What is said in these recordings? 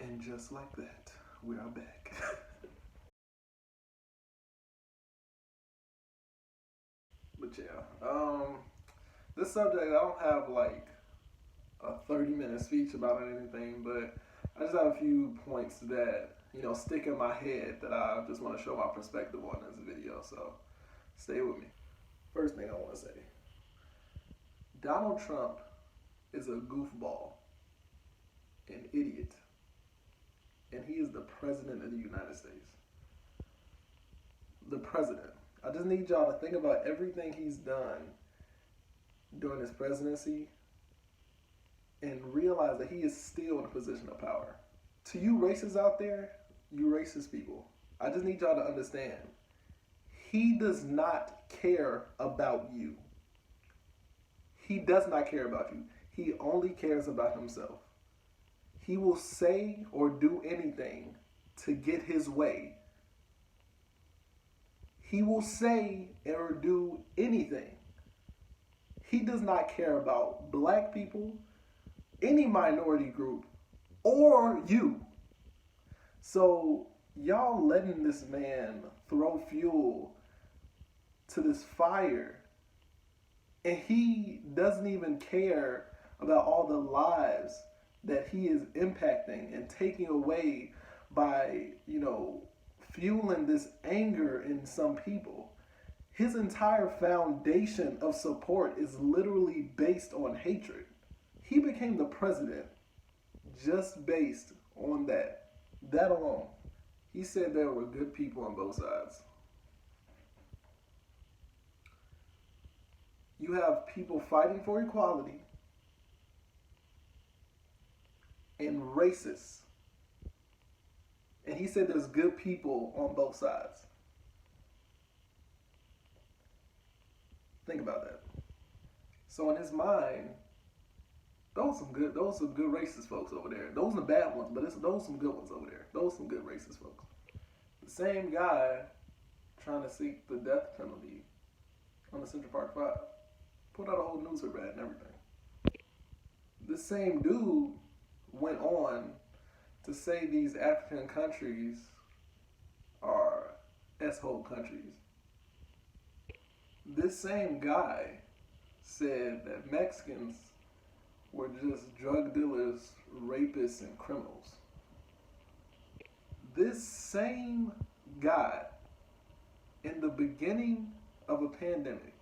And just like that, we are back. But yeah, this subject, I don't have like a 30-minute speech about anything, but I just have a few points that, stick in my head that I just want to show my perspective on this video. So stay with me. First thing I want to say, Donald Trump is a goofball, an idiot, and he is the president of the United States. The president. I just need y'all to think about everything he's done during his presidency and realize that he is still in a position of power. To you racists out there, you racist people, I just need y'all to understand, he does not care about you. He does not care about you. He only cares about himself. He will say or do anything to get his way. He will say or do anything. He does not care about black people, any minority group, or you. So y'all letting this man throw fuel to this fire, and he doesn't even care about all the lives that he is impacting and taking away by, fueling this anger in some people. His entire foundation of support is literally based on hatred. He became the president just based on that. That alone. He said there were good people on both sides. You have people fighting for equality and racists. And he said there's good people on both sides. Think about that. So in his mind, those some good racist folks over there. Those are the bad ones, but those some good ones over there. Those some good racist folks. The same guy trying to seek the death penalty on the Central Park Five put out a whole newspaper ad and everything. This same dude went on to say these African countries are S-hole countries. This same guy said that Mexicans were just drug dealers, rapists, and criminals. This same guy, in the beginning of a pandemic,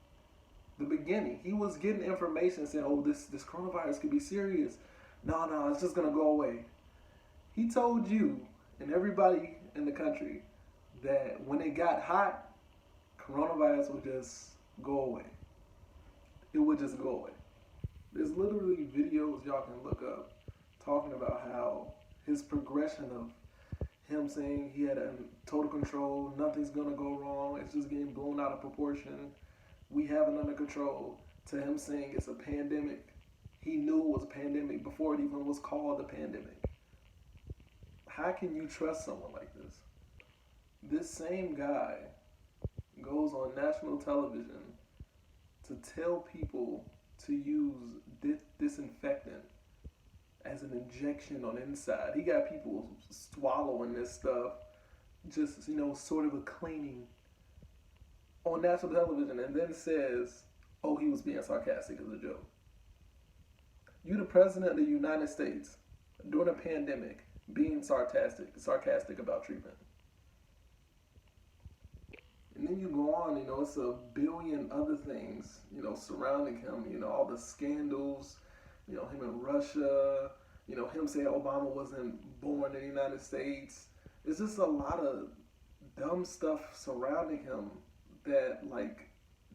he was getting information saying, oh, this coronavirus could be serious. No, it's just going to go away. He told you and everybody in the country that when it got hot, coronavirus would just go away. It would just go away. There's literally videos y'all can look up talking about how his progression of him saying he had total control, nothing's gonna go wrong, it's just getting blown out of proportion, we have it under control, to him saying it's a pandemic. He knew it was a pandemic before it even was called a pandemic. How can you trust someone like this? This same guy goes on national television to tell people to use disinfectant as an injection on the inside. He got people swallowing this stuff, just, sort of a cleaning on national television, and then says, oh, he was being sarcastic as a joke. You the president of the United States during a pandemic being sarcastic about treatment. And then you go on, it's a billion other things, surrounding him, all the scandals, him in Russia, him saying Obama wasn't born in the United States. It's just a lot of dumb stuff surrounding him that,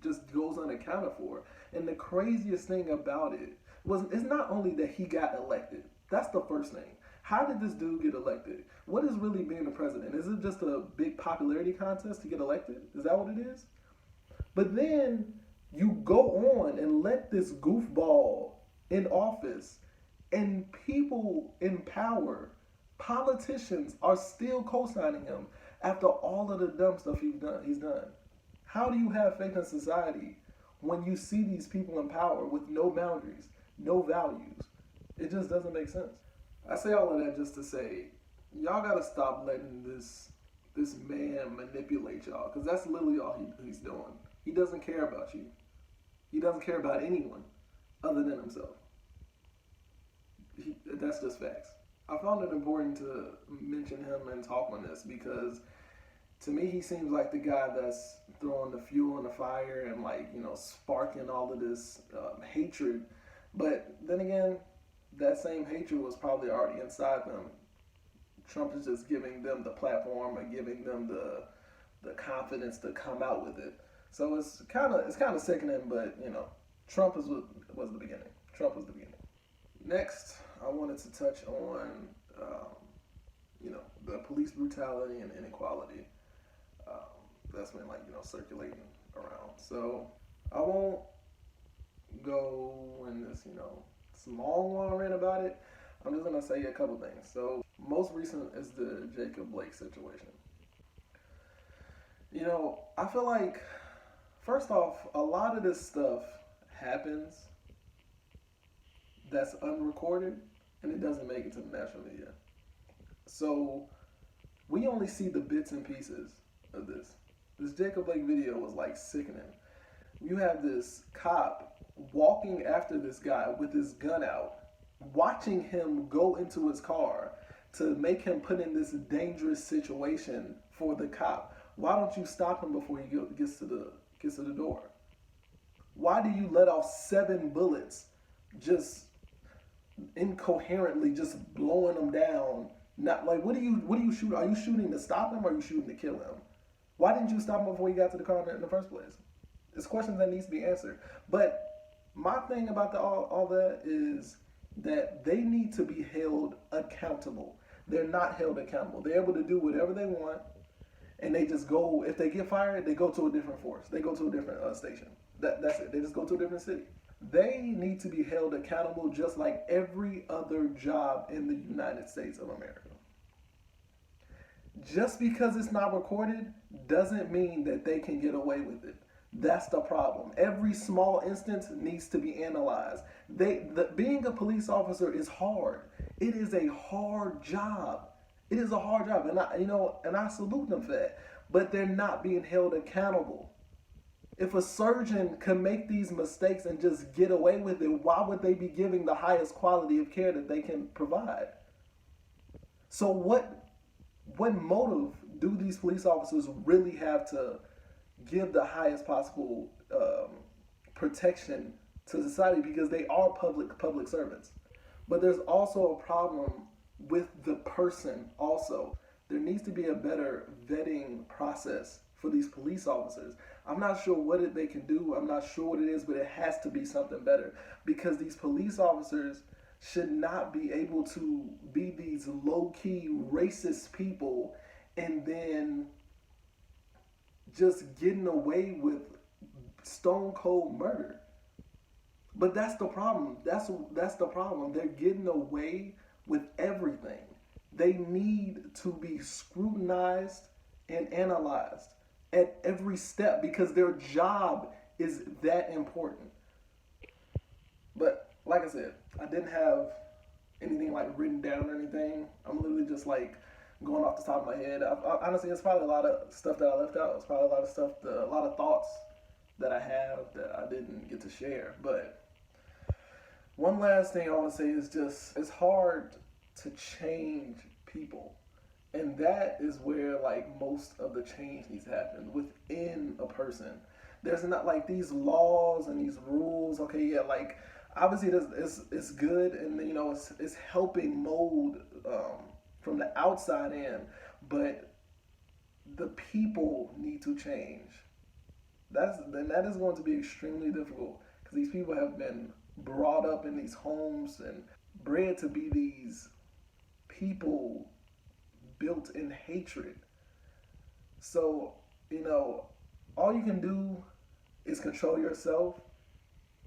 just goes unaccounted for. And the craziest thing about it it's not only that he got elected. That's the first thing. How did this dude get elected? What is really being the president? Is it just a big popularity contest to get elected? Is that what it is? But then you go on and let this goofball in office, and people in power, politicians, are still co-signing him after all of the dumb stuff he's done. How do you have faith in society when you see these people in power with no boundaries, no values? It just doesn't make sense. I say all of that just to say, y'all gotta stop letting this man manipulate y'all, because that's literally all he's doing. He doesn't care about you. He doesn't care about anyone other than himself. That's just facts. I found it important to mention him and talk on this because to me he seems like the guy that's throwing the fuel in the fire and like sparking all of this hatred. But then again, that same hatred was probably already inside them. Trump is just giving them the platform and giving them the confidence to come out with it. So it's kind of sickening, but Trump was the beginning. Trump was the beginning. Next, I wanted to touch on the police brutality and inequality that's been circulating around. So I won't go in this this long rant about it. I'm just gonna say a couple things. So most recent is the Jacob Blake situation. I feel like first off, a lot of this stuff happens that's unrecorded and it doesn't make it to the national media. So we only see the bits and pieces of this. This Jacob Blake video was like sickening. You have this cop walking after this guy with his gun out, watching him go into his car to make him put in this dangerous situation for the cop. Why don't you stop him before he gets to the door? Why do you let off 7 bullets just incoherently, just blowing him down? Not like what do you shoot? Are you shooting to stop him or are you shooting to kill him? Why didn't you stop him before he got to the car in the first place? It's questions that needs to be answered. But my thing about all that is that they need to be held accountable. They're not held accountable. They're able to do whatever they want, and they just go. If they get fired, they go to a different force. They go to a different station. That's it. They just go to a different city. They need to be held accountable just like every other job in the United States of America. Just because it's not recorded doesn't mean that they can get away with it. That's the problem. Every small instance needs to be analyzed. Being a police officer is hard. It is a hard job. It is a hard job, and I salute them for that. But they're not being held accountable. If a surgeon can make these mistakes and just get away with it, why would they be giving the highest quality of care that they can provide? So what motive do these police officers really have to give the highest possible protection to society, because they are public servants? But there's also a problem with the person also. There needs to be a better vetting process for these police officers. I'm not sure what they can do. I'm not sure what it is, but it has to be something better, because these police officers should not be able to be these low-key racist people and then just getting away with stone cold murder. But that's the problem. That's the problem. They're getting away with everything. They need to be scrutinized and analyzed at every step because their job is that important. But like I said, I didn't have anything like written down or anything. I'm literally just like going off the top of my head. Honestly, it's probably a lot of stuff that I left out. It's probably a lot of stuff, a lot of thoughts that I have that I didn't get to share. But one last thing I want to say is just, it's hard to change people. And that is where like most of the change needs to happen within a person. There's not like these laws and these rules. Okay, yeah, like obviously it's good, and it's helping mold from the outside in, but the people need to change. That is going to be extremely difficult because these people have been brought up in these homes and bred to be these people built in hatred. So, all you can do is control yourself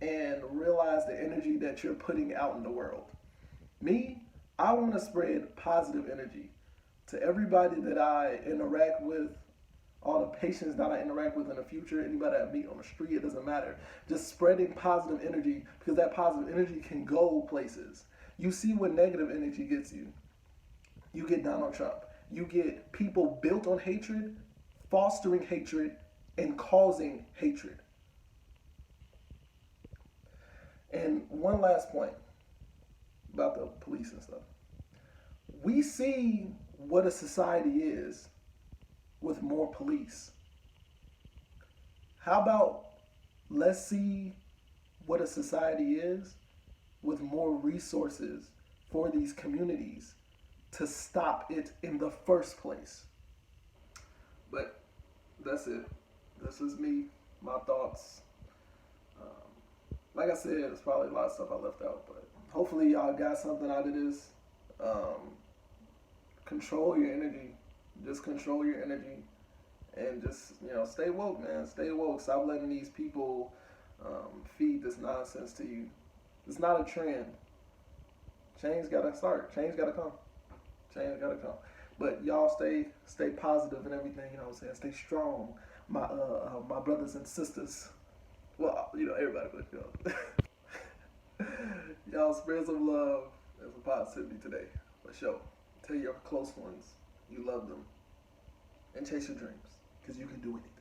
and realize the energy that you're putting out in the world. Me, I want to spread positive energy to everybody that I interact with, all the patients that I interact with in the future, anybody I meet on the street, it doesn't matter. Just spreading positive energy, because that positive energy can go places. You see what negative energy gets you. You get Donald Trump. You get people built on hatred, fostering hatred, and causing hatred. And one last point about the police and stuff. We see what a society is with more police. How about let's see what a society is with more resources for these communities to stop it in the first place? But that's it. This is me, my thoughts. Like I said, there's probably a lot of stuff I left out, but hopefully y'all got something out of this. Control your energy. Just control your energy. And just, stay woke, man. Stay woke. Stop letting these people feed this nonsense to you. It's not a trend. Change gotta start. Change gotta come. Change gotta come. But y'all stay positive and everything, you know what I'm saying? Stay strong. My brothers and sisters. Well, everybody, but y'all spread some love and some positivity today. For sure. Tell your close ones you love them. And chase your dreams. Because you can do anything.